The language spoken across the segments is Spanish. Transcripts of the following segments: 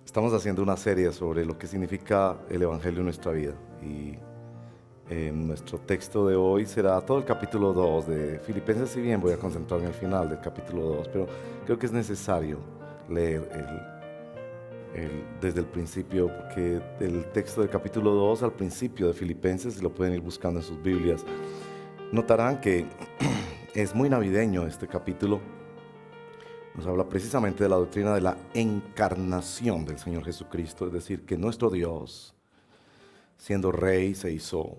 Estamos haciendo una serie sobre lo que significa el Evangelio en nuestra vida y nuestro texto de hoy será todo el capítulo 2 de Filipenses. Si bien voy a concentrarme al final del capítulo 2, pero creo que es necesario leer desde el principio, porque el texto del capítulo 2 al principio de Filipenses, lo pueden ir buscando en sus Biblias, notarán que es muy navideño este capítulo. Nos habla precisamente de la doctrina de la encarnación del Señor Jesucristo, es decir, que nuestro Dios, siendo rey, se hizo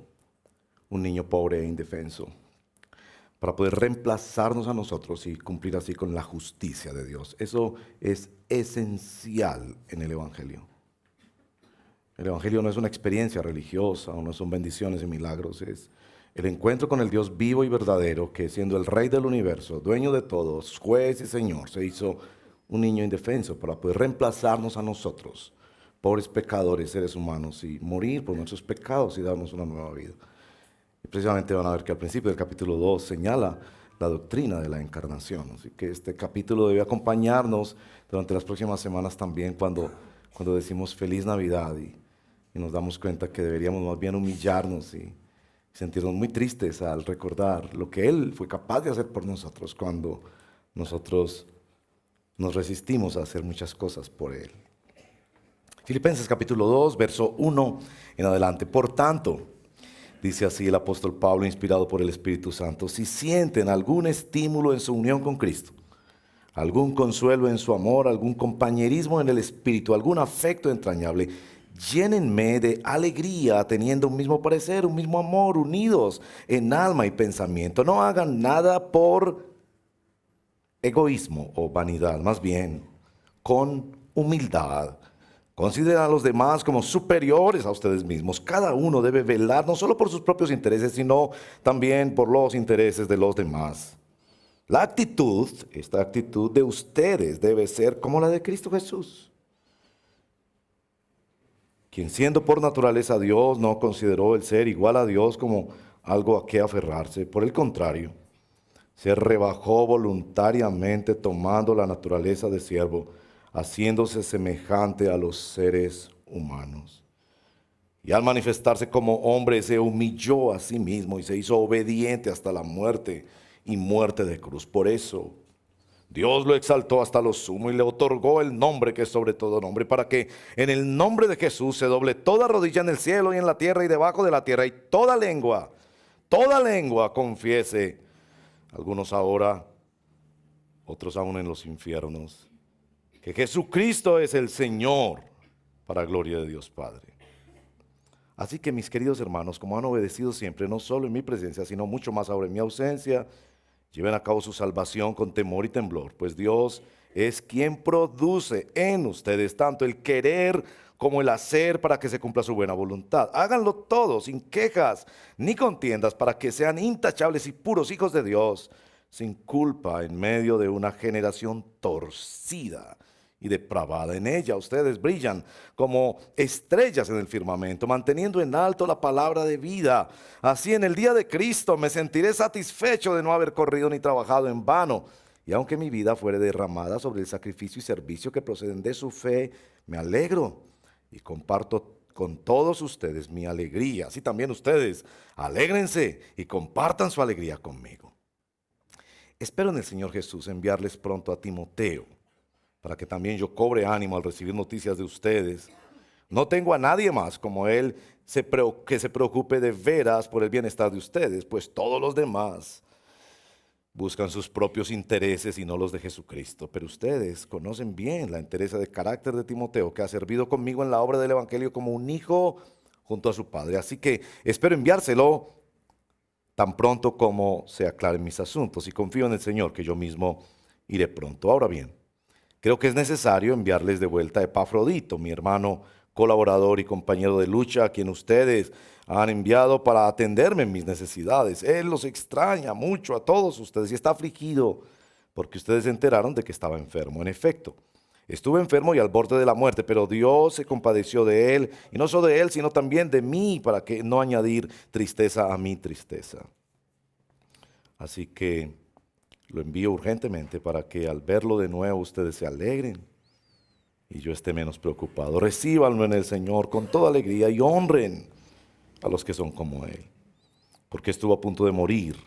un niño pobre e indefenso para poder reemplazarnos a nosotros y cumplir así con la justicia de Dios. Eso es esencial en el Evangelio. El Evangelio no es una experiencia religiosa, o no son bendiciones y milagros, es el encuentro con el Dios vivo y verdadero, que siendo el Rey del universo, dueño de todos, juez y Señor, se hizo un niño indefenso para poder reemplazarnos a nosotros, pobres pecadores, seres humanos, y morir por nuestros pecados y darnos una nueva vida. Y precisamente van a ver que al principio del capítulo 2 señala la doctrina de la encarnación. Así que este capítulo debe acompañarnos durante las próximas semanas también cuando decimos Feliz Navidad y nos damos cuenta que deberíamos más bien humillarnos y sentirnos muy tristes al recordar lo que Él fue capaz de hacer por nosotros cuando nosotros nos resistimos a hacer muchas cosas por Él. Filipenses capítulo 2, verso 1 en adelante. Por tanto, dice así el apóstol Pablo, inspirado por el Espíritu Santo, si sienten algún estímulo en su unión con Cristo, algún consuelo en su amor, algún compañerismo en el Espíritu, algún afecto entrañable, llénenme de alegría, teniendo un mismo parecer, un mismo amor, unidos en alma y pensamiento. No hagan nada por egoísmo o vanidad, más bien con humildad. Consideren a los demás como superiores a ustedes mismos. Cada uno debe velar no solo por sus propios intereses, sino también por los intereses de los demás. La actitud, esta actitud de ustedes debe ser como la de Cristo Jesús, quien siendo por naturaleza Dios no consideró el ser igual a Dios como algo a qué aferrarse. Por el contrario, se rebajó voluntariamente tomando la naturaleza de siervo, haciéndose semejante a los seres humanos. Y al manifestarse como hombre se humilló a sí mismo y se hizo obediente hasta la muerte y muerte de cruz. Por eso Dios lo exaltó hasta lo sumo y le otorgó el nombre que es sobre todo nombre, para que en el nombre de Jesús se doble toda rodilla en el cielo y en la tierra y debajo de la tierra, y toda lengua confiese, algunos ahora, otros aún en los infiernos, que Jesucristo es el Señor, para gloria de Dios Padre. Así que, mis queridos hermanos, como han obedecido siempre, no solo en mi presencia, sino mucho más ahora en mi ausencia, lleven a cabo su salvación con temor y temblor, pues Dios es quien produce en ustedes tanto el querer como el hacer para que se cumpla su buena voluntad. Háganlo todo sin quejas ni contiendas, para que sean intachables y puros hijos de Dios, sin culpa en medio de una generación torcida y depravada. En ella ustedes brillan como estrellas en el firmamento, manteniendo en alto la palabra de vida. Así en el día de Cristo me sentiré satisfecho de no haber corrido ni trabajado en vano. Y aunque mi vida fuere derramada sobre el sacrificio y servicio que proceden de su fe, me alegro y comparto con todos ustedes mi alegría. Así también ustedes, alégrense y compartan su alegría conmigo. Espero en el Señor Jesús enviarles pronto a Timoteo, para que también yo cobre ánimo al recibir noticias de ustedes. No tengo a nadie más como él que se preocupe de veras por el bienestar de ustedes, pues todos los demás buscan sus propios intereses y no los de Jesucristo. Pero ustedes conocen bien la entereza de carácter de Timoteo, que ha servido conmigo en la obra del Evangelio como un hijo junto a su padre. Así que espero enviárselo tan pronto como se aclaren mis asuntos, y confío en el Señor que yo mismo iré pronto. Ahora bien, creo que es necesario enviarles de vuelta a Epafrodito, mi hermano colaborador y compañero de lucha, a quien ustedes han enviado para atenderme en mis necesidades. Él los extraña mucho a todos ustedes y está afligido porque ustedes se enteraron de que estaba enfermo. En efecto, estuve enfermo y al borde de la muerte, pero Dios se compadeció de él, y no solo de él, sino también de mí, para que no añadir tristeza a mi tristeza. Así que lo envío urgentemente para que al verlo de nuevo ustedes se alegren y yo esté menos preocupado. Recíbanlo en el Señor con toda alegría y honren a los que son como Él, porque estuvo a punto de morir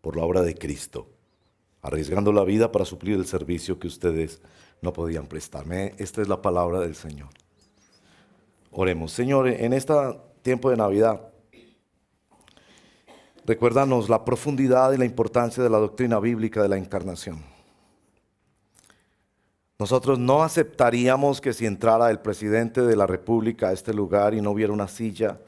por la obra de Cristo, arriesgando la vida para suplir el servicio que ustedes no podían prestarme. Esta es la palabra del Señor. Oremos. Señor, en este tiempo de Navidad, recuérdanos la profundidad y la importancia de la doctrina bíblica de la encarnación. Nosotros no aceptaríamos que si entrara el presidente de la República a este lugar y no hubiera una silla,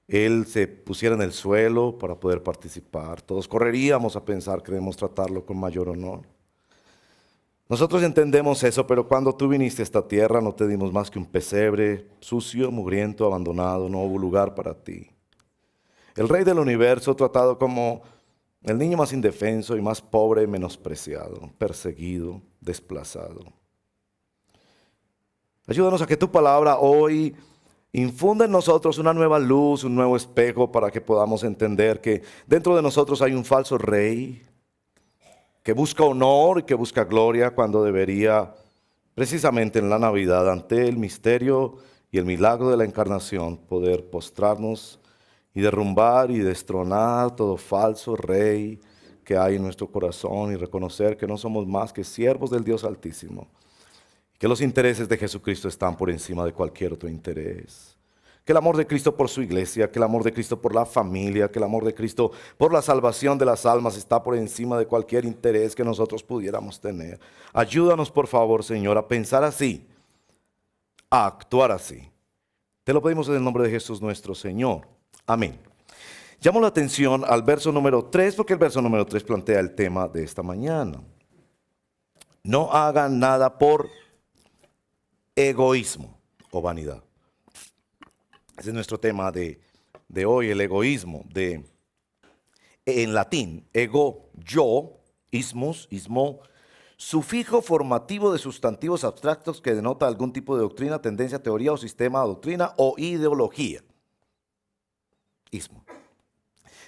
él se pusiera en el suelo para poder participar. Todos correríamos a pensar que debemos tratarlo con mayor honor. Nosotros entendemos eso, pero cuando tú viniste a esta tierra no te dimos más que un pesebre sucio, mugriento, abandonado, no hubo lugar para ti. El Rey del universo tratado como el niño más indefenso y más pobre, menospreciado, perseguido, desplazado. Ayúdanos a que tu palabra hoy infunda en nosotros una nueva luz, un nuevo espejo para que podamos entender que dentro de nosotros hay un falso rey que busca honor y que busca gloria cuando debería, precisamente en la Navidad, ante el misterio y el milagro de la encarnación, poder postrarnos y derrumbar y destronar todo falso rey que hay en nuestro corazón y reconocer que no somos más que siervos del Dios Altísimo, que los intereses de Jesucristo están por encima de cualquier otro interés. Que el amor de Cristo por su iglesia, que el amor de Cristo por la familia, que el amor de Cristo por la salvación de las almas está por encima de cualquier interés que nosotros pudiéramos tener. Ayúdanos, por favor, Señor, a pensar así, a actuar así. Te lo pedimos en el nombre de Jesús nuestro Señor. Amén. Llamo la atención al verso número 3, porque el verso número 3 plantea el tema de esta mañana. No hagan nada por egoísmo o vanidad. Ese es nuestro tema de hoy, el egoísmo. En latín, ego, yo, ismus, ismo, sufijo formativo de sustantivos abstractos que denota algún tipo de doctrina, tendencia, teoría o sistema de doctrina o ideología. Ismo.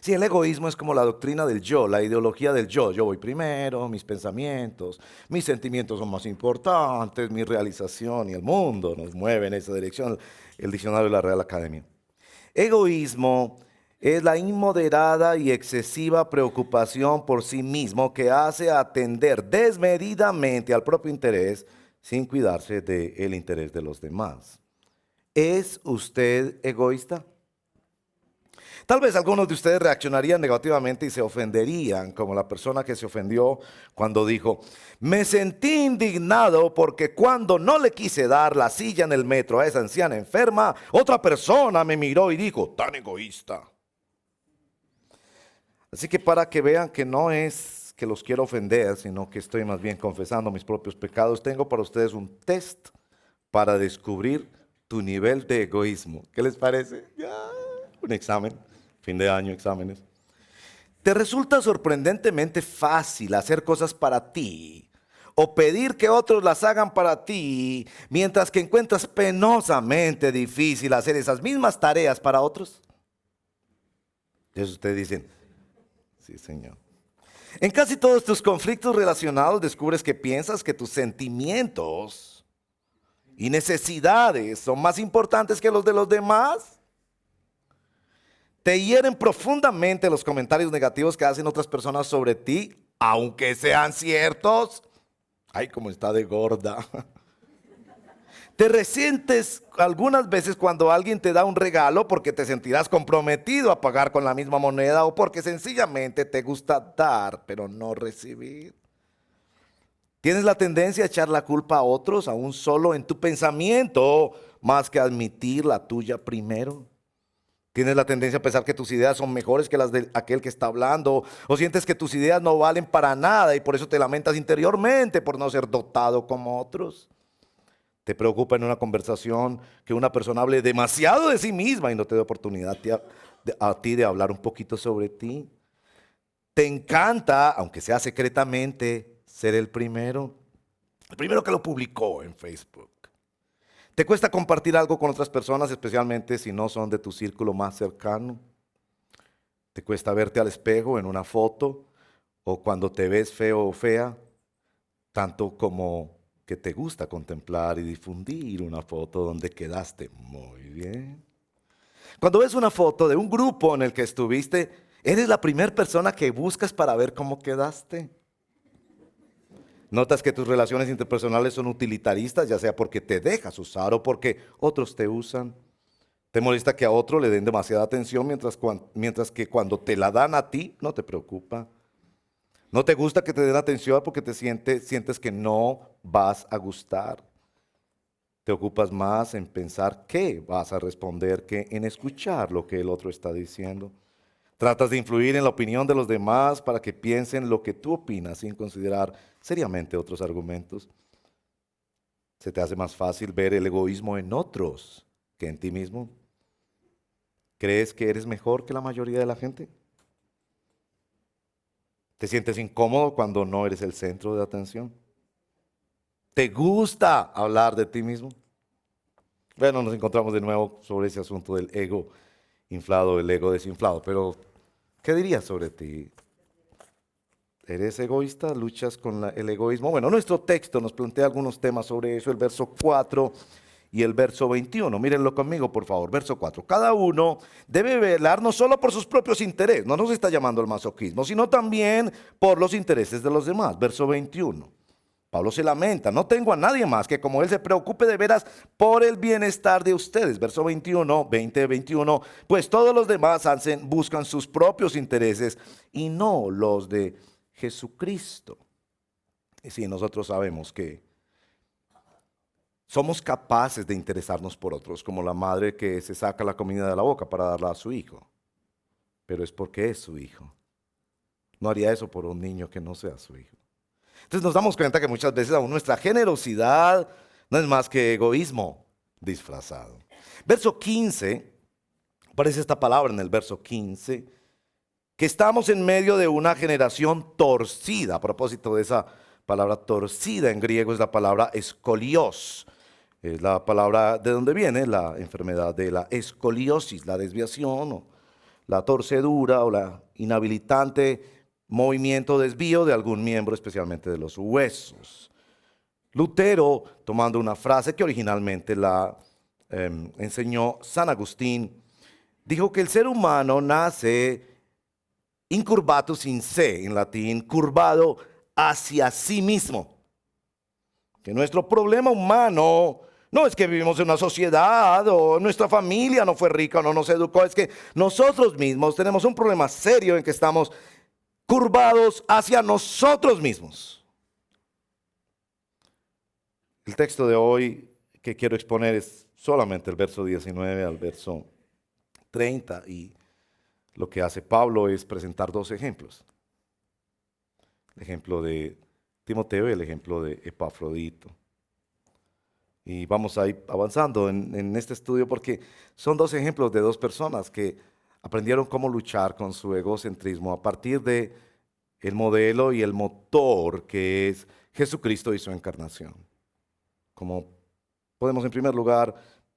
Sí, el egoísmo es como la doctrina del yo, la ideología del yo. Yo voy primero, mis pensamientos, mis sentimientos son más importantes, mi realización y el mundo nos mueve en esa dirección. El diccionario de la Real Academia. Egoísmo es la inmoderada y excesiva preocupación por sí mismo que hace atender desmedidamente al propio interés sin cuidarse del interés de los demás. ¿Es usted egoísta? Tal vez algunos de ustedes reaccionarían negativamente y se ofenderían, como la persona que se ofendió cuando dijo: me sentí indignado porque cuando no le quise dar la silla en el metro a esa anciana enferma, otra persona me miró y dijo: tan egoísta. Así que para que vean que no es que los quiero ofender, sino que estoy más bien confesando mis propios pecados, tengo para ustedes un test para descubrir tu nivel de egoísmo. ¿Qué les parece? Un examen. Fin de año, exámenes. ¿Te resulta sorprendentemente fácil hacer cosas para ti o pedir que otros las hagan para ti, mientras que encuentras penosamente difícil hacer esas mismas tareas para otros? Eso ustedes dicen: sí, Señor. En casi todos tus conflictos relacionados descubres que piensas que tus sentimientos y necesidades son más importantes que los de los demás. Te hieren profundamente los comentarios negativos que hacen otras personas sobre ti, aunque sean ciertos. Ay, cómo está de gorda. Te resientes algunas veces cuando alguien te da un regalo porque te sentirás comprometido a pagar con la misma moneda o porque sencillamente te gusta dar, pero no recibir. Tienes la tendencia a echar la culpa a otros, aún solo en tu pensamiento, más que admitir la tuya primero. Tienes la tendencia a pensar que tus ideas son mejores que las de aquel que está hablando, o sientes que tus ideas no valen para nada y por eso te lamentas interiormente por no ser dotado como otros. Te preocupa en una conversación que una persona hable demasiado de sí misma y no te dé oportunidad a ti de hablar un poquito sobre ti. Te encanta, aunque sea secretamente, ser el primero que lo publicó en Facebook. ¿Te cuesta compartir algo con otras personas, especialmente si no son de tu círculo más cercano? ¿Te cuesta verte al espejo en una foto o cuando te ves feo o fea, tanto como que te gusta contemplar y difundir una foto donde quedaste muy bien. Cuando ves una foto de un grupo en el que estuviste, eres la primera persona que buscas para ver cómo quedaste. Notas que tus relaciones interpersonales son utilitaristas, ya sea porque te dejas usar o porque otros te usan. Te molesta que a otro le den demasiada atención mientras que cuando te la dan a ti no te preocupa. No te gusta que te den atención porque sientes que no vas a gustar. Te ocupas más en pensar qué vas a responder que en escuchar lo que el otro está diciendo. Tratas de influir en la opinión de los demás para que piensen lo que tú opinas sin considerar seriamente otros argumentos. Se te hace más fácil ver el egoísmo en otros que en ti mismo. ¿Crees que eres mejor que la mayoría de la gente? ¿Te sientes incómodo cuando no eres el centro de atención? ¿Te gusta hablar de ti mismo? Bueno, nos encontramos de nuevo sobre ese asunto del ego inflado, el ego desinflado, pero ¿qué dirías sobre ti? ¿Eres egoísta? ¿Luchas con el egoísmo? Bueno, nuestro texto nos plantea algunos temas sobre eso, el verso 4 y el verso 21. Mírenlo conmigo, por favor. Verso 4. Cada uno debe velar no solo por sus propios intereses, no nos está llamando al masoquismo, sino también por los intereses de los demás. Verso 21. Pablo se lamenta, no tengo a nadie más que como él se preocupe de veras por el bienestar de ustedes. Verso 21, pues todos los demás buscan sus propios intereses y no los de Jesucristo. Y sí, nosotros sabemos que somos capaces de interesarnos por otros, como la madre que se saca la comida de la boca para darla a su hijo, pero es porque es su hijo. No haría eso por un niño que no sea su hijo. Entonces nos damos cuenta que muchas veces aún nuestra generosidad no es más que egoísmo disfrazado. Verso 15, aparece esta palabra en el verso 15, que estamos en medio de una generación torcida. A propósito de esa palabra torcida, en griego es la palabra escolios. Es la palabra de donde viene la enfermedad de la escoliosis, la desviación o la torcedura o la inhabilitante movimiento desvío de algún miembro, especialmente de los huesos. Lutero, tomando una frase que originalmente la enseñó San Agustín, dijo que el ser humano nace incurvatus in se, en latín, curvado hacia sí mismo. Que nuestro problema humano no es que vivimos en una sociedad o nuestra familia no fue rica o no nos educó, es que nosotros mismos tenemos un problema serio en que estamos curvados hacia nosotros mismos. El texto de hoy que quiero exponer es solamente el verso 19 al verso 30 y lo que hace Pablo es presentar dos ejemplos. El ejemplo de Timoteo y el ejemplo de Epafrodito. Y vamos a ir avanzando en este estudio porque son dos ejemplos de dos personas que aprendieron cómo luchar con su egocentrismo a partir de el modelo y el motor que es Jesucristo y su encarnación. Como podemos en primer lugar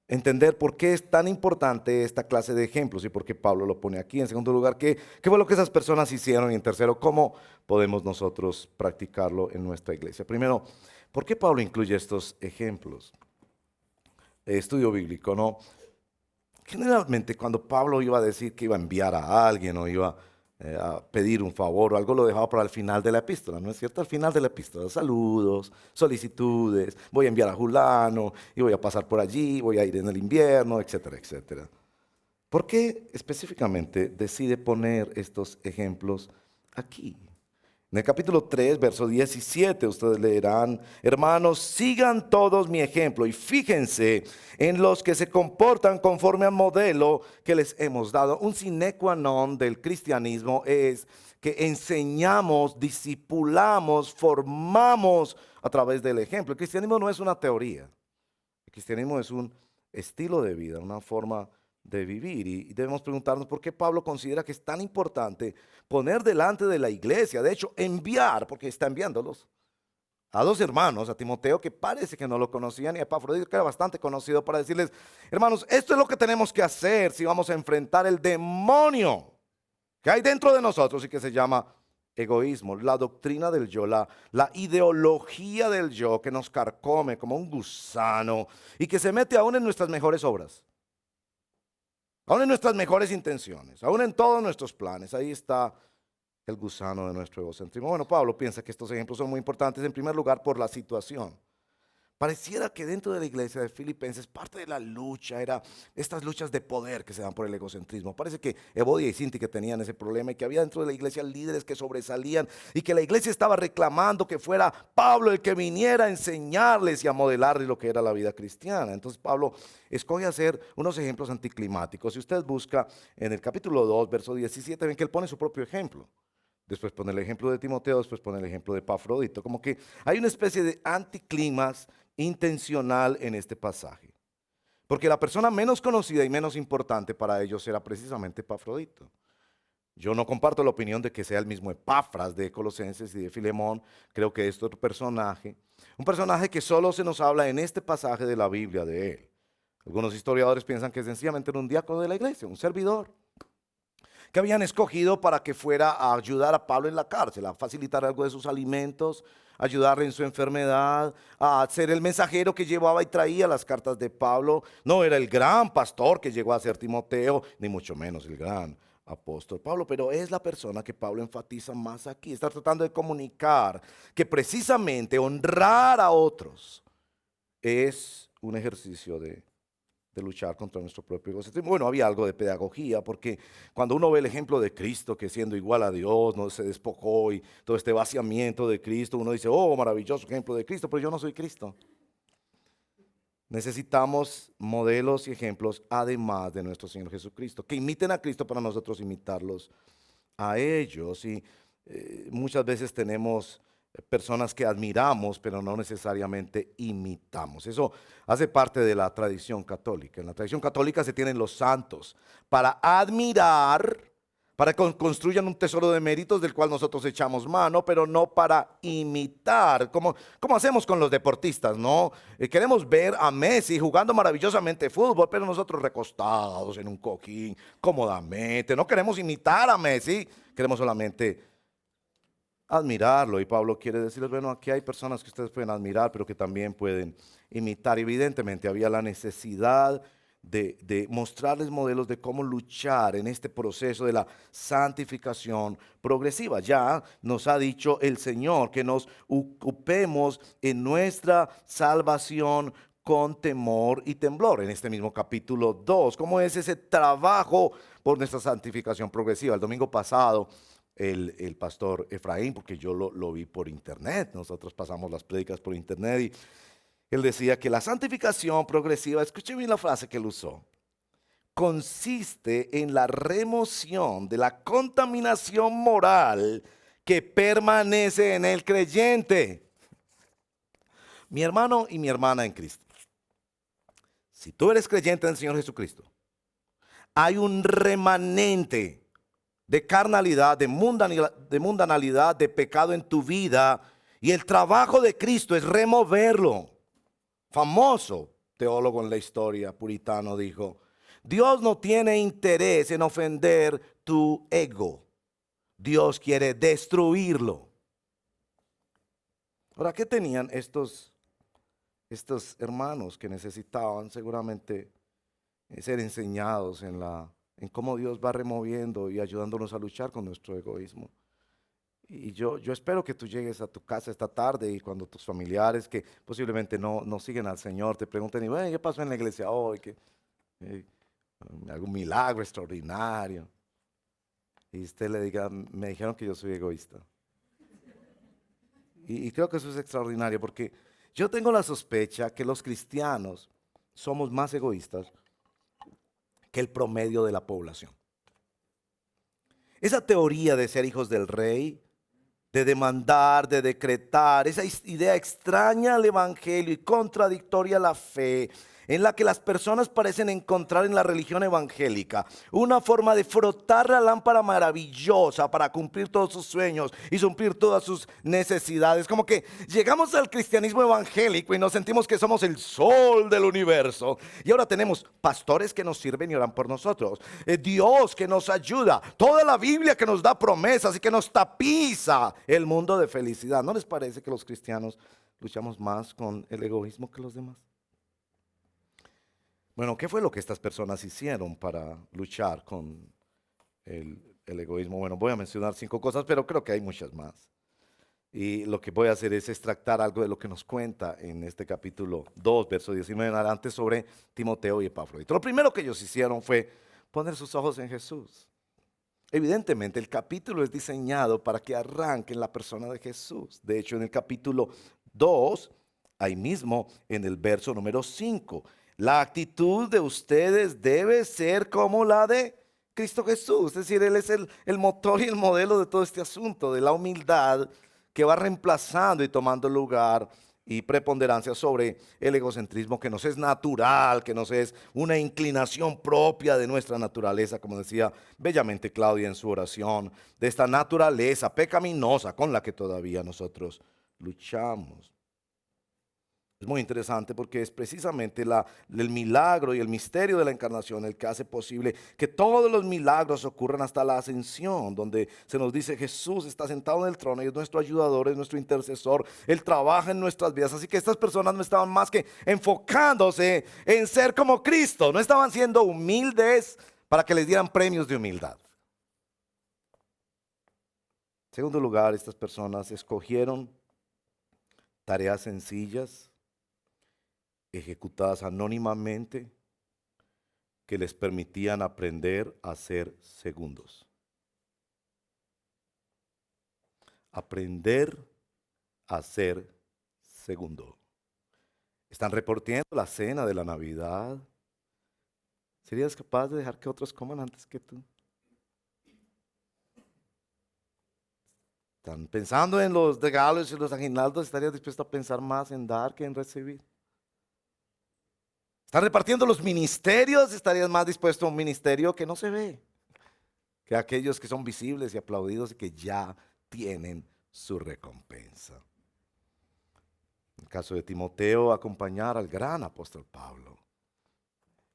entender por qué es tan importante esta clase de ejemplos y por qué Pablo lo pone aquí. En segundo lugar, qué fue lo que esas personas hicieron. Y en tercero, cómo podemos nosotros practicarlo en nuestra iglesia. Primero, ¿por qué Pablo incluye estos ejemplos? Estudio bíblico, ¿no? Generalmente cuando Pablo iba a decir que iba a enviar a alguien o iba a pedir un favor o algo, lo dejaba para el final de la epístola, ¿no es cierto? Al final de la epístola, saludos, solicitudes, voy a enviar a Julano y voy a pasar por allí, voy a ir en el invierno, etcétera, etcétera. ¿Por qué específicamente decide poner estos ejemplos aquí? En el capítulo 3, verso 17, ustedes leerán: hermanos, sigan todos mi ejemplo y fíjense en los que se comportan conforme al modelo que les hemos dado. Un sine qua non del cristianismo es que enseñamos, discipulamos, formamos a través del ejemplo. El cristianismo no es una teoría. El cristianismo es un estilo de vida, una forma de vivir, y debemos preguntarnos por qué Pablo considera que es tan importante poner delante de la iglesia, de hecho enviar, porque está enviándolos a dos hermanos, a Timoteo, que parece que no lo conocían, y a Epafrodito, que era bastante conocido, para decirles: hermanos, esto es lo que tenemos que hacer si vamos a enfrentar el demonio que hay dentro de nosotros y que se llama egoísmo, la doctrina del yo, la ideología del yo que nos carcome como un gusano y que se mete aún en nuestras mejores obras, aún en nuestras mejores intenciones, aún en todos nuestros planes. Ahí está el gusano de nuestro egocentrismo. Bueno, Pablo piensa que estos ejemplos son muy importantes, en primer lugar, por la situación. Pareciera que dentro de la iglesia de Filipenses parte de la lucha era estas luchas de poder que se dan por el egocentrismo. Parece que Evodia y Sinti que tenían ese problema y que había dentro de la iglesia líderes que sobresalían y que la iglesia estaba reclamando que fuera Pablo el que viniera a enseñarles y a modelarles lo que era la vida cristiana. Entonces Pablo escoge hacer unos ejemplos anticlimáticos. Si usted busca en el capítulo 2, verso 17, ven que él pone su propio ejemplo. Después pone el ejemplo de Timoteo, después pone el ejemplo de Epafrodito. Como que hay una especie de anticlimax intencional en este pasaje. Porque la persona menos conocida y menos importante para ellos era precisamente Epafrodito. Yo no comparto la opinión de que sea el mismo Epafras de Colosenses y de Filemón. Creo que es otro personaje. Un personaje que solo se nos habla en este pasaje de la Biblia de él. Algunos historiadores piensan que sencillamente era un diácono de la iglesia, un servidor, que habían escogido para que fuera a ayudar a Pablo en la cárcel, a facilitar algo de sus alimentos, ayudarle en su enfermedad, a ser el mensajero que llevaba y traía las cartas de Pablo. No era el gran pastor que llegó a ser Timoteo, ni mucho menos el gran apóstol Pablo, pero es la persona que Pablo enfatiza más aquí. Está tratando de comunicar que precisamente honrar a otros es un ejercicio de luchar contra nuestro propio egocentrismo. Bueno, había algo de pedagogía, porque cuando uno ve el ejemplo de Cristo, que siendo igual a Dios, no se despojó y todo este vaciamiento de Cristo, uno dice, oh, maravilloso ejemplo de Cristo, pero yo no soy Cristo. Necesitamos modelos y ejemplos, además de nuestro Señor Jesucristo, que imiten a Cristo para nosotros imitarlos a ellos. Y muchas veces tenemos personas que admiramos, pero no necesariamente imitamos. Eso hace parte de la tradición católica. En la tradición católica se tienen los santos para admirar, para que construyan un tesoro de méritos del cual nosotros echamos mano, pero no para imitar, como hacemos con los deportistas, ¿no? Queremos ver a Messi jugando maravillosamente fútbol, pero nosotros recostados en un cojín, cómodamente. No queremos imitar a Messi, queremos solamente admirarlo. Y Pablo quiere decirles, bueno, aquí hay personas que ustedes pueden admirar, pero que también pueden imitar. Evidentemente había la necesidad de mostrarles modelos de cómo luchar en este proceso de la santificación progresiva. Ya nos ha dicho el Señor que nos ocupemos en nuestra salvación con temor y temblor. En este mismo capítulo 2, ¿cómo es ese trabajo por nuestra santificación progresiva? El domingo pasado el pastor Efraín, porque yo lo vi por internet, nosotros pasamos las prédicas por internet y él decía que la santificación progresiva, escuche bien la frase que él usó, consiste en la remoción de la contaminación moral que permanece en el creyente. Mi hermano y mi hermana en Cristo, si tú eres creyente en el Señor Jesucristo, hay un remanente de carnalidad, de mundanalidad, de pecado en tu vida, y el trabajo de Cristo es removerlo. Famoso teólogo en la historia puritano dijo, Dios no tiene interés en ofender tu ego, Dios quiere destruirlo. Ahora, ¿qué tenían estos hermanos que necesitaban seguramente ser enseñados en cómo Dios va removiendo y ayudándonos a luchar con nuestro egoísmo? Y yo espero que tú llegues a tu casa esta tarde y cuando tus familiares que posiblemente no siguen al Señor te pregunten, bueno, ¿qué pasó en la iglesia hoy? Algún milagro extraordinario. Y usted le diga, me dijeron que yo soy egoísta. Y creo que eso es extraordinario porque yo tengo la sospecha que los cristianos somos más egoístas que el promedio de la población. Esa teoría de ser hijos del rey, de demandar, de decretar, esa idea extraña al evangelio y contradictoria a la fe, en la que las personas parecen encontrar en la religión evangélica una forma de frotar la lámpara maravillosa para cumplir todos sus sueños y suplir todas sus necesidades. Como que llegamos al cristianismo evangélico y nos sentimos que somos el sol del universo. Y ahora tenemos pastores que nos sirven y oran por nosotros. Dios que nos ayuda. Toda la Biblia que nos da promesas y que nos tapiza el mundo de felicidad. ¿No les parece que los cristianos luchamos más con el egoísmo que los demás? Bueno, ¿qué fue lo que estas personas hicieron para luchar con el egoísmo? Bueno, voy a mencionar 5 cosas, pero creo que hay muchas más. Y lo que voy a hacer es extractar algo de lo que nos cuenta en este capítulo 2, verso 19 en adelante, sobre Timoteo y Epafrodito. Lo primero que ellos hicieron fue poner sus ojos en Jesús. Evidentemente, el capítulo es diseñado para que arranque en la persona de Jesús. De hecho, en el capítulo 2, ahí mismo en el verso número 5, la actitud de ustedes debe ser como la de Cristo Jesús. Es decir, Él es el motor y el modelo de todo este asunto, de la humildad que va reemplazando y tomando lugar y preponderancia sobre el egocentrismo que nos es natural, que nos es una inclinación propia de nuestra naturaleza, como decía bellamente Claudia en su oración, de esta naturaleza pecaminosa con la que todavía nosotros luchamos. Es muy interesante porque es precisamente el milagro y el misterio de la encarnación el que hace posible que todos los milagros ocurran hasta la ascensión, donde se nos dice Jesús está sentado en el trono y es nuestro ayudador, es nuestro intercesor, Él trabaja en nuestras vidas. Así que estas personas no estaban más que enfocándose en ser como Cristo, no estaban siendo humildes para que les dieran premios de humildad. En segundo lugar, estas personas escogieron tareas sencillas, ejecutadas anónimamente, que les permitían aprender a ser segundos. Aprender a ser segundo. Están repartiendo la cena de la Navidad. ¿Serías capaz de dejar que otros coman antes que tú? Están pensando en los regalos y los aguinaldos. ¿Estarías dispuesto a pensar más en dar que en recibir? Están repartiendo los ministerios. ¿Estarías más dispuesto a un ministerio que no se ve que aquellos que son visibles y aplaudidos y que ya tienen su recompensa? En el caso de Timoteo, acompañar al gran apóstol Pablo.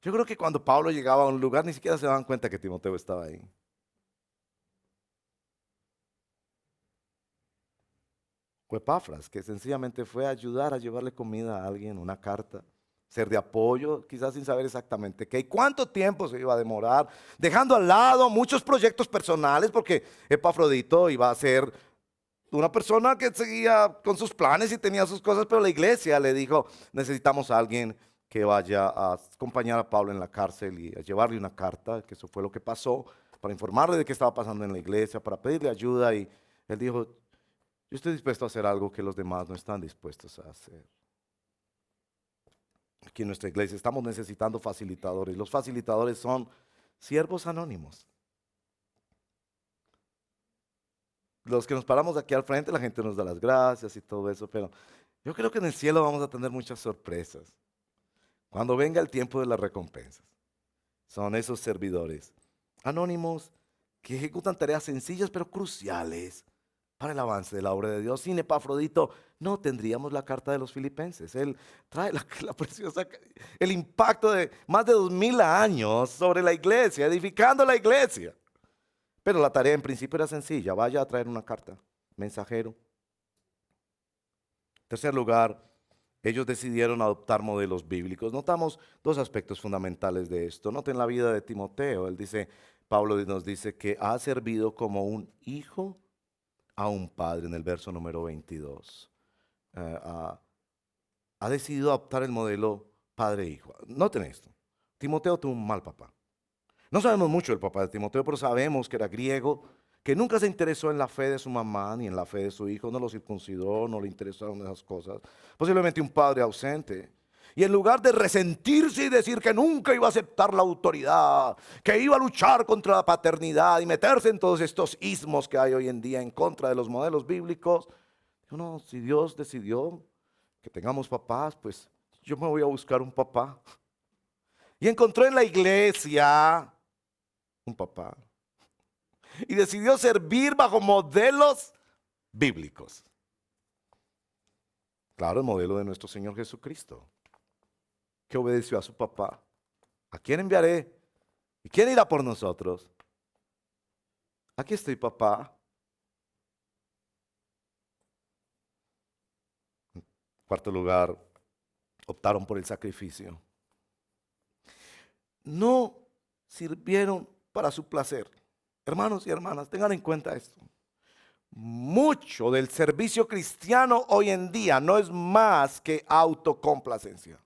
Yo creo que cuando Pablo llegaba a un lugar ni siquiera se daban cuenta que Timoteo estaba ahí. Fue Epafras, que sencillamente fue a ayudar a llevarle comida a alguien, una carta, ser de apoyo, quizás sin saber exactamente qué y cuánto tiempo se iba a demorar, dejando al lado muchos proyectos personales, porque Epafrodito iba a ser una persona que seguía con sus planes y tenía sus cosas, pero la iglesia le dijo, necesitamos a alguien que vaya a acompañar a Pablo en la cárcel y a llevarle una carta, que eso fue lo que pasó, para informarle de qué estaba pasando en la iglesia, para pedirle ayuda, y él dijo, yo estoy dispuesto a hacer algo que los demás no están dispuestos a hacer. Aquí en nuestra iglesia estamos necesitando facilitadores. Los facilitadores son siervos anónimos. Los que nos paramos aquí al frente, la gente nos da las gracias y todo eso, pero yo creo que en el cielo vamos a tener muchas sorpresas. Cuando venga el tiempo de las recompensas, son esos servidores anónimos que ejecutan tareas sencillas pero cruciales para el avance de la obra de Dios. Sin Epafrodito no tendríamos la carta de los Filipenses. Él trae la preciosa, el impacto de más de 2000 años sobre la iglesia, edificando la iglesia. Pero la tarea en principio era sencilla, vaya a traer una carta, mensajero. En tercer lugar, ellos decidieron adoptar modelos bíblicos. Notamos 2 aspectos fundamentales de esto. Noten la vida de Timoteo. Él dice, Pablo nos dice que ha servido como un hijo a un padre en el verso número 22. Ha decidido adoptar el modelo padre-hijo. Noten esto. Timoteo tuvo un mal papá. No sabemos mucho del papá de Timoteo, pero sabemos que era griego, que nunca se interesó en la fe de su mamá ni en la fe de su hijo, no lo circuncidó, no le interesaron esas cosas. Posiblemente un padre ausente. Y en lugar de resentirse y decir que nunca iba a aceptar la autoridad, que iba a luchar contra la paternidad y meterse en todos estos ismos que hay hoy en día en contra de los modelos bíblicos, dijo, no, si Dios decidió que tengamos papás, pues yo me voy a buscar un papá. Y encontró en la iglesia un papá. Y decidió servir bajo modelos bíblicos. Claro, el modelo de nuestro Señor Jesucristo, que obedeció a su papá. ¿A quién enviaré? ¿Y quién irá por nosotros? Aquí estoy, papá. En cuarto lugar, optaron por el sacrificio. No sirvieron para su placer. Hermanos y hermanas, tengan en cuenta esto. Mucho del servicio cristiano hoy en día no es más que autocomplacencia.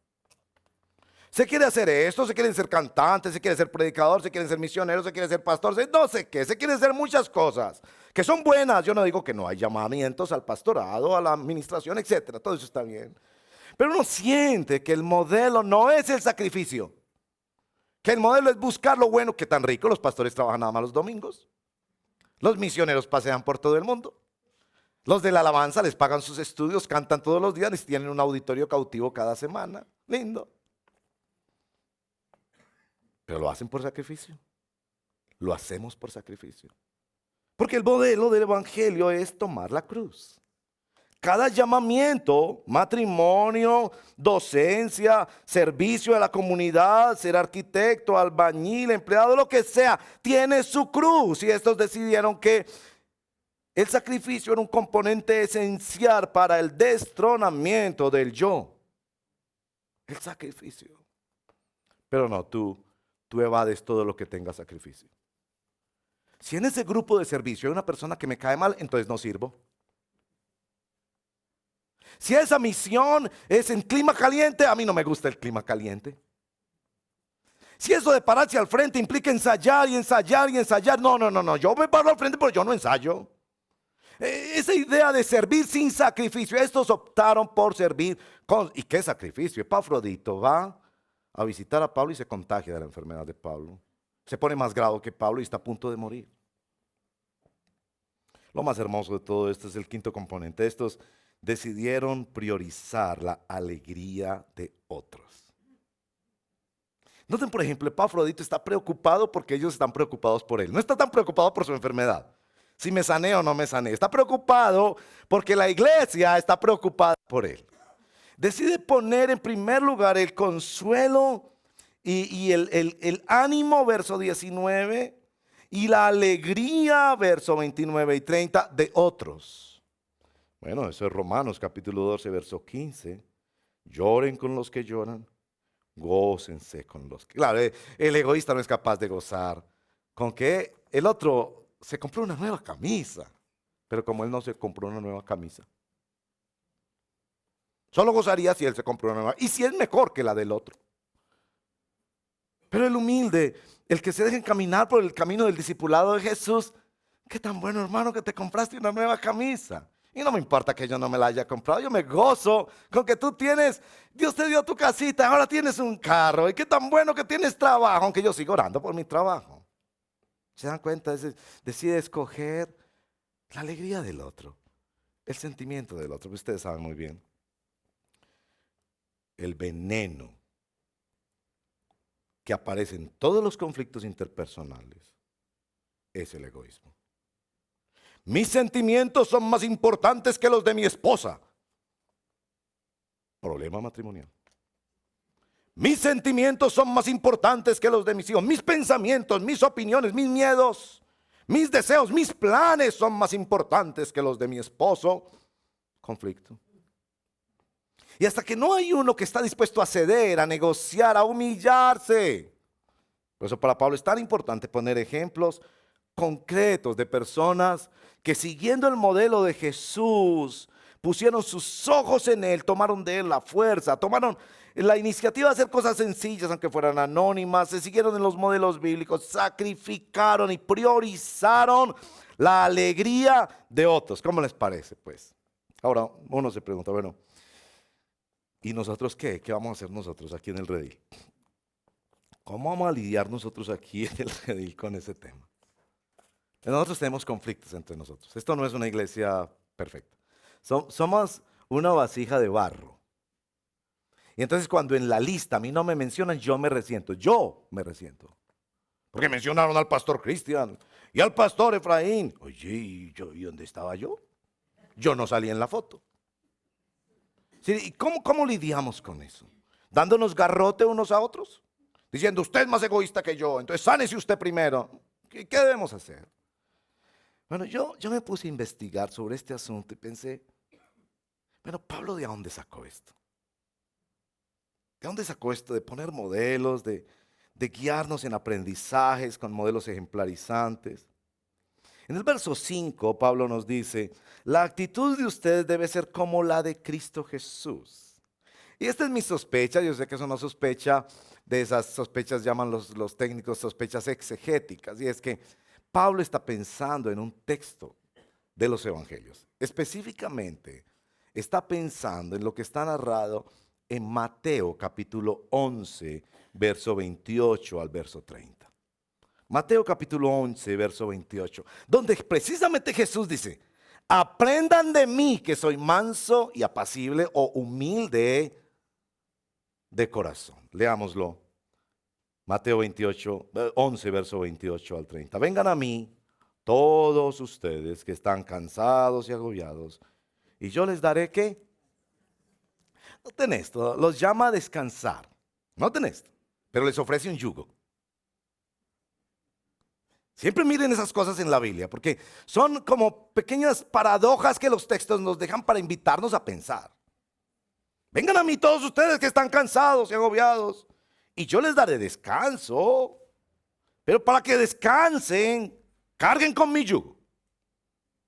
Se quiere hacer esto, se quiere ser cantante, se quiere ser predicador, se quiere ser misionero, se quiere ser pastor, no sé qué, se quiere hacer muchas cosas que son buenas. Yo no digo que no hay llamamientos al pastorado, a la administración, etcétera, todo eso está bien. Pero uno siente que el modelo no es el sacrificio, que el modelo es buscar lo bueno. Que tan rico, los pastores trabajan nada más los domingos, los misioneros pasean por todo el mundo, los de la alabanza les pagan sus estudios, cantan todos los días y tienen un auditorio cautivo cada semana, lindo. Pero lo hacen por sacrificio. Lo hacemos por sacrificio. Porque el modelo del evangelio es tomar la cruz. Cada llamamiento, matrimonio, docencia, servicio a la comunidad, ser arquitecto, albañil, empleado, lo que sea, tiene su cruz. Y estos decidieron que el sacrificio era un componente esencial para el destronamiento del yo. El sacrificio. Pero no, tú evades todo lo que tenga sacrificio. Si en ese grupo de servicio hay una persona que me cae mal, entonces no sirvo. Si esa misión es en clima caliente, a mí no me gusta el clima caliente. Si eso de pararse al frente implica ensayar y ensayar y ensayar, no, yo me paro al frente pero yo no ensayo. Esa idea de servir sin sacrificio, estos optaron por servir con... ¿Y qué sacrificio? Epafrodito va a visitar a Pablo y se contagia de la enfermedad de Pablo. Se pone más grave que Pablo y está a punto de morir. Lo más hermoso de todo esto es el quinto componente. Estos decidieron priorizar la alegría de otros. Noten, por ejemplo, Epafrodito está preocupado porque ellos están preocupados por él. No está tan preocupado por su enfermedad. Si me sané o no me sané. Está preocupado porque la iglesia está preocupada por él. Decide poner en primer lugar el consuelo y el ánimo, verso 19, y la alegría, verso 29 y 30, de otros. Bueno, eso es Romanos capítulo 12, verso 15. Lloren con los que lloran, gócense con los que... Claro, el egoísta no es capaz de gozar con que el otro se compró una nueva camisa, pero como él no se compró una nueva camisa, solo gozaría si él se compró una nueva, y si es mejor que la del otro. Pero el humilde, el que se deja encaminar por el camino del discipulado de Jesús, qué tan bueno, hermano, que te compraste una nueva camisa. Y no me importa que yo no me la haya comprado, yo me gozo con que tú tienes, Dios te dio tu casita, ahora tienes un carro, y qué tan bueno que tienes trabajo, aunque yo sigo orando por mi trabajo. ¿Se dan cuenta? Decide escoger la alegría del otro, el sentimiento del otro. Ustedes saben muy bien. El veneno que aparece en todos los conflictos interpersonales es el egoísmo. Mis sentimientos son más importantes que los de mi esposa. Problema matrimonial. Mis sentimientos son más importantes que los de mis hijos. Mis pensamientos, mis opiniones, mis miedos, mis deseos, mis planes son más importantes que los de mi esposo. Conflicto. Y hasta que no hay uno que está dispuesto a ceder, a negociar, a humillarse. Por eso para Pablo es tan importante poner ejemplos concretos de personas que siguiendo el modelo de Jesús, pusieron sus ojos en él, tomaron de él la fuerza, tomaron la iniciativa de hacer cosas sencillas, aunque fueran anónimas, se siguieron en los modelos bíblicos, sacrificaron y priorizaron la alegría de otros. ¿Cómo les parece, pues? Ahora uno se pregunta, bueno, ¿y nosotros qué? ¿Qué vamos a hacer nosotros aquí en el redil? ¿Cómo vamos a lidiar nosotros aquí en el redil con ese tema? Nosotros tenemos conflictos entre nosotros. Esto no es una iglesia perfecta. Somos una vasija de barro. Y entonces cuando en la lista a mí no me mencionan, yo me resiento. Yo me resiento. Porque mencionaron al pastor Cristian y al pastor Efraín. Oye, ¿y dónde estaba yo? Yo no salí en la foto. Sí, ¿y cómo lidiamos con eso? ¿Dándonos garrote unos a otros? Diciendo, usted es más egoísta que yo, entonces sánese usted primero. ¿Qué debemos hacer? Bueno, yo me puse a investigar sobre este asunto y pensé, bueno, Pablo, ¿de dónde sacó esto? ¿De dónde sacó esto de poner modelos, de guiarnos en aprendizajes con modelos ejemplarizantes? En el verso 5, Pablo nos dice, la actitud de ustedes debe ser como la de Cristo Jesús. Y esta es mi sospecha, yo sé que es una sospecha, de esas sospechas llaman los técnicos sospechas exegéticas, y es que Pablo está pensando en un texto de los evangelios. Específicamente, está pensando en lo que está narrado en Mateo capítulo 11, verso 28 al verso 30. Mateo capítulo 11, verso 28, donde precisamente Jesús dice, aprendan de mí que soy manso y apacible o humilde de corazón. Leámoslo. Mateo 28, 11, verso 28 al 30. Vengan a mí todos ustedes que están cansados y agobiados, y yo les daré ¿qué? Noten esto, los llama a descansar. Noten esto, pero les ofrece un yugo. Siempre miren esas cosas en la Biblia, porque son como pequeñas paradojas que los textos nos dejan para invitarnos a pensar. Vengan a mí todos ustedes que están cansados y agobiados, y yo les daré descanso. Pero para que descansen, carguen con mi yugo.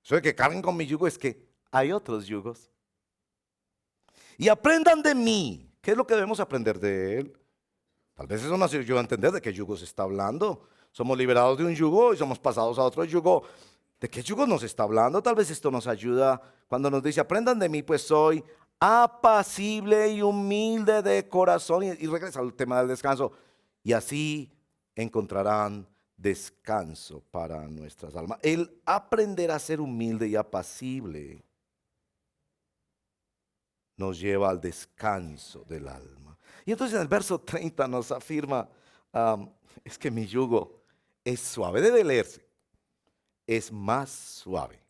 Eso de que carguen con mi yugo es que hay otros yugos. Y aprendan de mí. ¿Qué es lo que debemos aprender de él? Tal vez eso no se yo a entender de qué yugo se está hablando. Somos liberados de un yugo y somos pasados a otro yugo. ¿De qué yugo nos está hablando? Tal vez esto nos ayuda cuando nos dice, aprendan de mí, pues soy apacible y humilde de corazón. Y regresa al tema del descanso. Y así encontrarán descanso para nuestras almas. El aprender a ser humilde y apacible nos lleva al descanso del alma. Y entonces en el verso 30 nos afirma, es que mi yugo es suave, debe leerse, es más suave.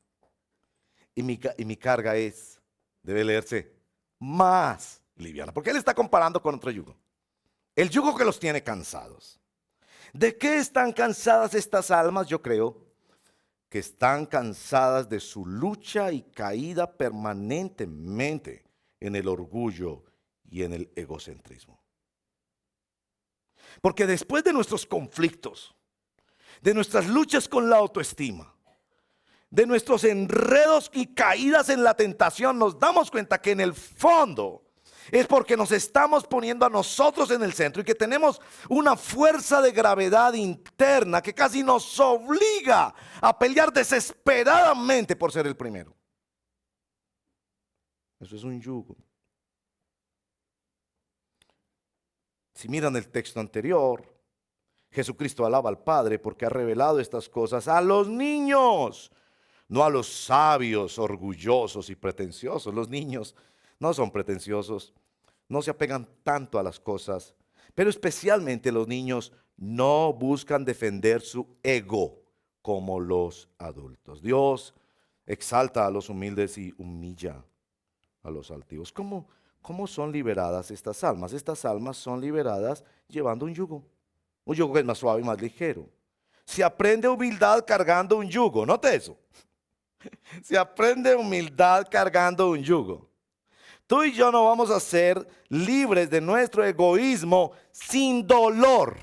Y mi carga es, debe leerse, más liviana. Porque él está comparando con otro yugo. El yugo que los tiene cansados. ¿De qué están cansadas estas almas? Yo creo que están cansadas de su lucha y caída permanentemente en el orgullo y en el egocentrismo. Porque después de nuestros conflictos, de nuestras luchas con la autoestima, de nuestros enredos y caídas en la tentación, nos damos cuenta que en el fondo es porque nos estamos poniendo a nosotros en el centro y que tenemos una fuerza de gravedad interna que casi nos obliga a pelear desesperadamente por ser el primero. Eso es un yugo. Si miran el texto anterior, Jesucristo alaba al Padre porque ha revelado estas cosas a los niños, no a los sabios, orgullosos y pretenciosos. Los niños no son pretenciosos, no se apegan tanto a las cosas, pero especialmente los niños no buscan defender su ego como los adultos. Dios exalta a los humildes y humilla a los altivos. ¿Cómo son liberadas estas almas? Estas almas son liberadas llevando un yugo que es más suave y más ligero. Se aprende humildad cargando un yugo, note eso. Se aprende humildad cargando un yugo. Tú y yo no vamos a ser libres de nuestro egoísmo sin dolor.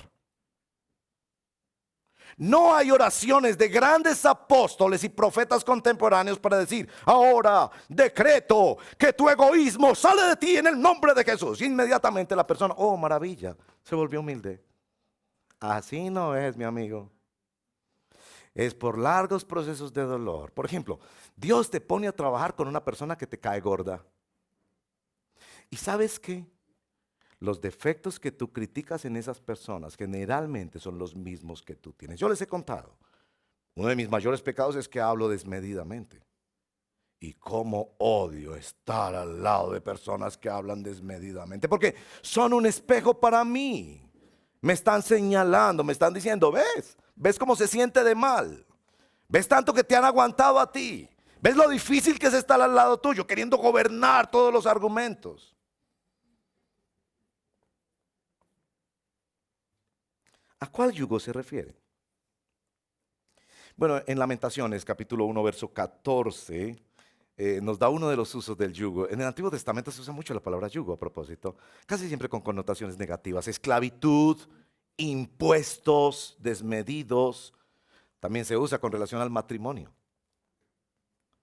No hay oraciones de grandes apóstoles y profetas contemporáneos para decir, ahora decreto que tu egoísmo sale de ti en el nombre de Jesús. Inmediatamente la persona, oh maravilla, se volvió humilde. Así no es, mi amigo. Es por largos procesos de dolor. Por ejemplo, Dios te pone a trabajar con una persona que te cae gorda. ¿Y sabes qué? Los defectos que tú criticas en esas personas generalmente son los mismos que tú tienes. Yo les he contado. Uno de mis mayores pecados es que hablo desmedidamente. Y cómo odio estar al lado de personas que hablan desmedidamente, porque son un espejo para mí. Me están señalando, me están diciendo, ¿ves cómo se siente de mal? ¿Ves tanto que te han aguantado a ti? ¿Ves lo difícil que es estar al lado tuyo, queriendo gobernar todos los argumentos? ¿A cuál yugo se refiere? Bueno, en Lamentaciones, capítulo 1, verso 14, nos da uno de los usos del yugo. En el Antiguo Testamento se usa mucho la palabra yugo a propósito, casi siempre con connotaciones negativas. Esclavitud, impuestos desmedidos, también se usa con relación al matrimonio.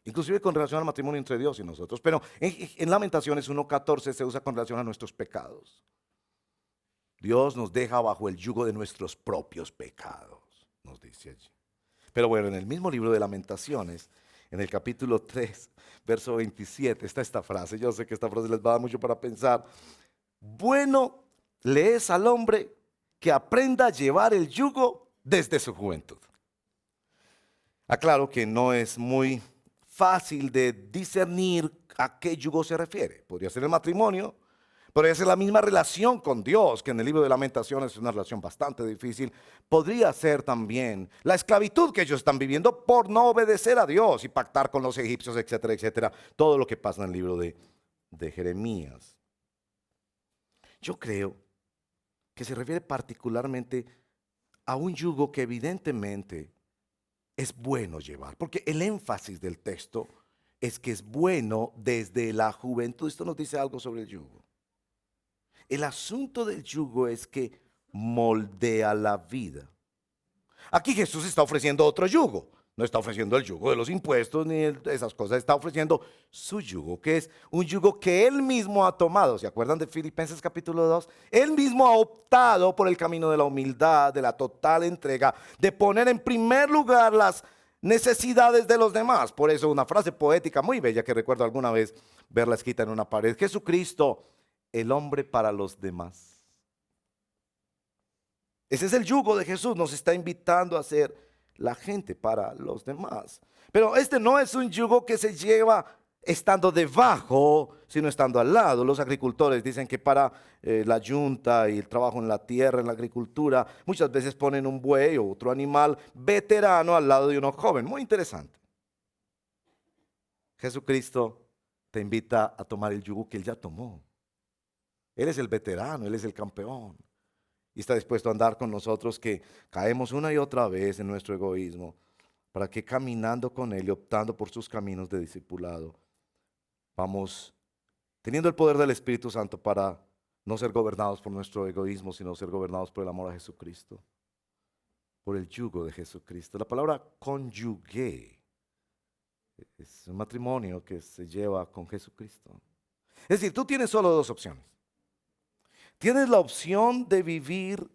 Inclusive con relación al matrimonio entre Dios y nosotros. Pero en Lamentaciones 1:14 se usa con relación a nuestros pecados. Dios nos deja bajo el yugo de nuestros propios pecados, nos dice allí. Pero bueno, en el mismo libro de Lamentaciones, en el capítulo 3, verso 27, está esta frase. Yo sé que esta frase les va a dar mucho para pensar. Bueno le es al hombre que aprenda a llevar el yugo desde su juventud. Aclaro que no es muy fácil de discernir a qué yugo se refiere. Podría ser el matrimonio, podría ser la misma relación con Dios, que en el libro de Lamentaciones es una relación bastante difícil. Podría ser también la esclavitud que ellos están viviendo por no obedecer a Dios y pactar con los egipcios, etcétera, etcétera. Todo lo que pasa en el libro de Jeremías. Yo creo que se refiere particularmente a un yugo que evidentemente es bueno llevar, porque el énfasis del texto es que es bueno desde la juventud. Esto nos dice algo sobre el yugo. El asunto del yugo es que moldea la vida. Aquí Jesús está ofreciendo otro yugo. No está ofreciendo el yugo de los impuestos ni esas cosas. Está ofreciendo su yugo, que es un yugo que Él mismo ha tomado. ¿Se acuerdan de Filipenses capítulo 2? Él mismo ha optado por el camino de la humildad, de la total entrega, de poner en primer lugar las necesidades de los demás. Por eso una frase poética muy bella que recuerdo alguna vez verla escrita en una pared. Jesucristo, el hombre para los demás. Ese es el yugo de Jesús. Nos está invitando a ser la gente para los demás. Pero este no es un yugo que se lleva estando debajo, sino estando al lado. Los agricultores dicen que para la yunta y el trabajo en la tierra, en la agricultura, muchas veces ponen un buey o otro animal veterano al lado de uno joven. Muy interesante. Jesucristo te invita a tomar el yugo que Él ya tomó. Él es el veterano, Él es el campeón. Y está dispuesto a andar con nosotros, que caemos una y otra vez en nuestro egoísmo, para que caminando con Él y optando por sus caminos de discipulado, vamos teniendo el poder del Espíritu Santo para no ser gobernados por nuestro egoísmo, sino ser gobernados por el amor a Jesucristo, por el yugo de Jesucristo. La palabra conyugué es un matrimonio que se lleva con Jesucristo. Es decir, tú tienes solo dos opciones. Tienes la opción de vivir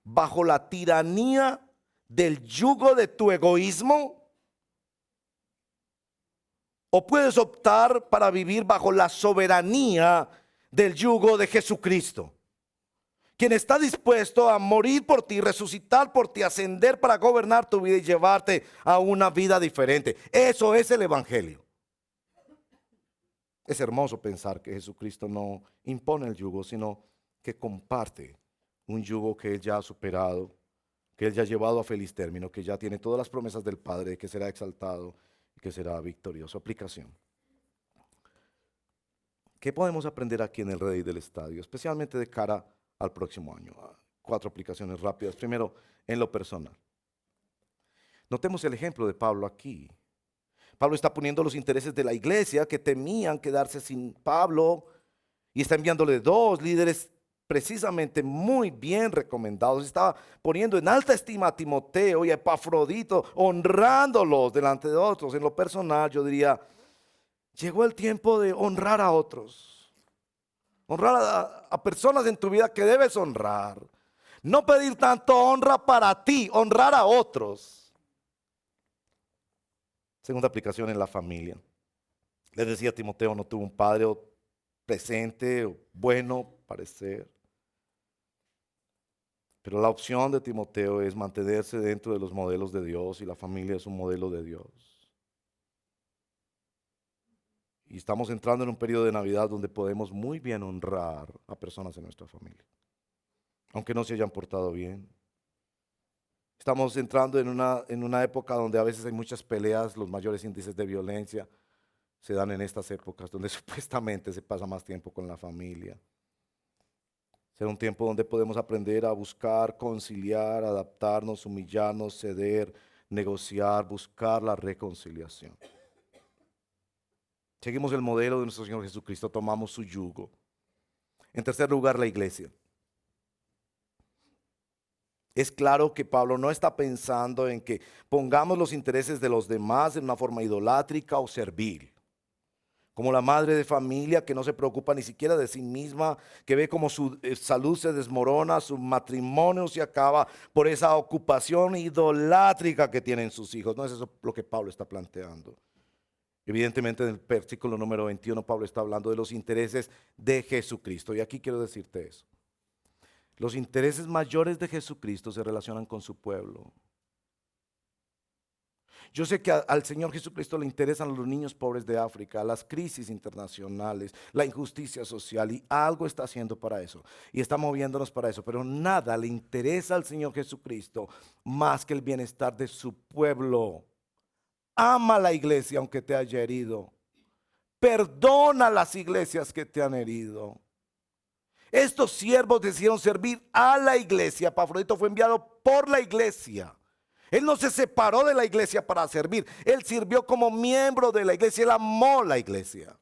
bajo la tiranía del yugo de tu egoísmo, o puedes optar para vivir bajo la soberanía del yugo de Jesucristo, quien está dispuesto a morir por ti, resucitar por ti, ascender para gobernar tu vida y llevarte a una vida diferente. Eso es el Evangelio. Es hermoso pensar que Jesucristo no impone el yugo, sino que comparte un yugo que Él ya ha superado, que Él ya ha llevado a feliz término, que ya tiene todas las promesas del Padre, que será exaltado y que será victorioso. Aplicación. ¿Qué podemos aprender aquí en el Rey del Estadio, especialmente de cara al próximo año? 4 aplicaciones rápidas. Primero, en lo personal. Notemos el ejemplo de Pablo aquí. Pablo está poniendo los intereses de la iglesia, que temían quedarse sin Pablo, y está enviándole 2 líderes precisamente muy bien recomendados. Estaba poniendo en alta estima a Timoteo y a Epafrodito, honrándolos delante de otros. En lo personal, yo diría, llegó el tiempo de honrar a otros. Honrar a personas en tu vida que debes honrar. No pedir tanto honra para ti, honrar a otros. Segunda aplicación en la familia. Les decía, Timoteo no tuvo un padre presente, bueno, parecer. Pero la opción de Timoteo es mantenerse dentro de los modelos de Dios, y la familia es un modelo de Dios. Y estamos entrando en un periodo de Navidad donde podemos muy bien honrar a personas en nuestra familia, aunque no se hayan portado bien. Estamos entrando en una época donde a veces hay muchas peleas, los mayores índices de violencia se dan en estas épocas donde supuestamente se pasa más tiempo con la familia. Será un tiempo donde podemos aprender a buscar, conciliar, adaptarnos, humillarnos, ceder, negociar, buscar la reconciliación. Seguimos el modelo de nuestro Señor Jesucristo, tomamos su yugo. En tercer lugar, la iglesia. Es claro que Pablo no está pensando en que pongamos los intereses de los demás en una forma idolátrica o servil. Como la madre de familia que no se preocupa ni siquiera de sí misma, que ve como su salud se desmorona, su matrimonio se acaba por esa ocupación idolátrica que tienen sus hijos. No es eso lo que Pablo está planteando. Evidentemente en el versículo número 21 Pablo está hablando de los intereses de Jesucristo. Y aquí quiero decirte eso. Los intereses mayores de Jesucristo se relacionan con su pueblo. Yo sé que al Señor Jesucristo le interesan los niños pobres de África, las crisis internacionales, la injusticia social, y algo está haciendo para eso. Y está moviéndonos para eso. Pero nada le interesa al Señor Jesucristo más que el bienestar de su pueblo. Ama la iglesia aunque te haya herido. Perdona las iglesias que te han herido. Estos siervos decidieron servir a la iglesia. Epafrodito fue enviado por la iglesia. Él no se separó de la iglesia para servir. Él sirvió como miembro de la iglesia. Él amó la iglesia.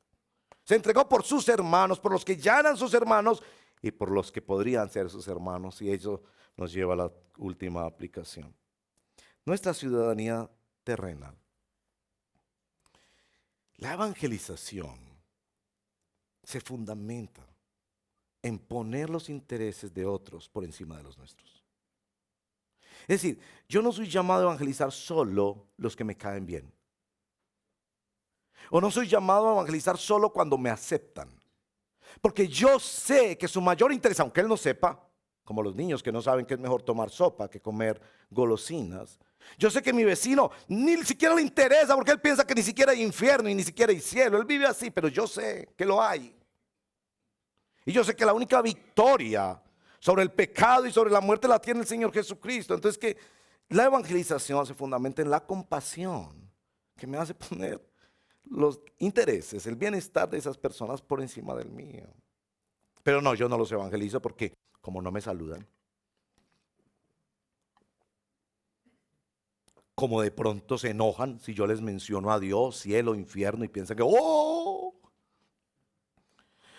Se entregó por sus hermanos, por los que ya eran sus hermanos y por los que podrían ser sus hermanos. Y eso nos lleva a la última aplicación. Nuestra ciudadanía terrenal. La evangelización se fundamenta en poner los intereses de otros por encima de los nuestros. Es decir, yo no soy llamado a evangelizar solo los que me caen bien. O no soy llamado a evangelizar solo cuando me aceptan. Porque yo sé que su mayor interés, aunque él no sepa, como los niños que no saben que es mejor tomar sopa que comer golosinas. Yo sé que mi vecino ni siquiera le interesa porque él piensa que ni siquiera hay infierno y ni siquiera hay cielo. Él vive así, pero yo sé que lo hay. Y yo sé que la única victoria sobre el pecado y sobre la muerte la tiene el Señor Jesucristo. Entonces que la evangelización se fundamenta en la compasión que me hace poner los intereses, el bienestar de esas personas por encima del mío. Pero no, yo no los evangelizo porque como no me saludan, como de pronto se enojan si yo les menciono a Dios, cielo, infierno y piensan que ¡oh!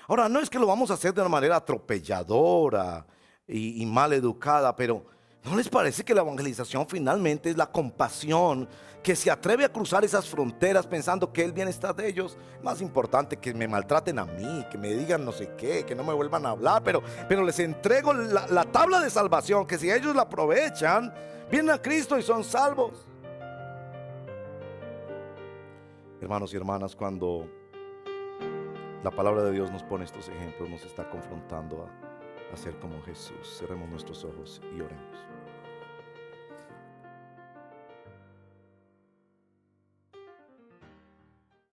Ahora, no es que lo vamos a hacer de una manera atropelladora y mal educada, pero ¿no les parece que la evangelización finalmente es la compasión que se atreve a cruzar esas fronteras pensando que el bienestar de ellos es más importante que me maltraten a mí, que me digan no sé qué, que no me vuelvan a hablar, pero les entrego la tabla de salvación, que si ellos la aprovechan, vienen a Cristo y son salvos? Hermanos y hermanas, cuando la palabra de Dios nos pone estos ejemplos, nos está confrontando a ser como Jesús. Cerremos nuestros ojos y oremos.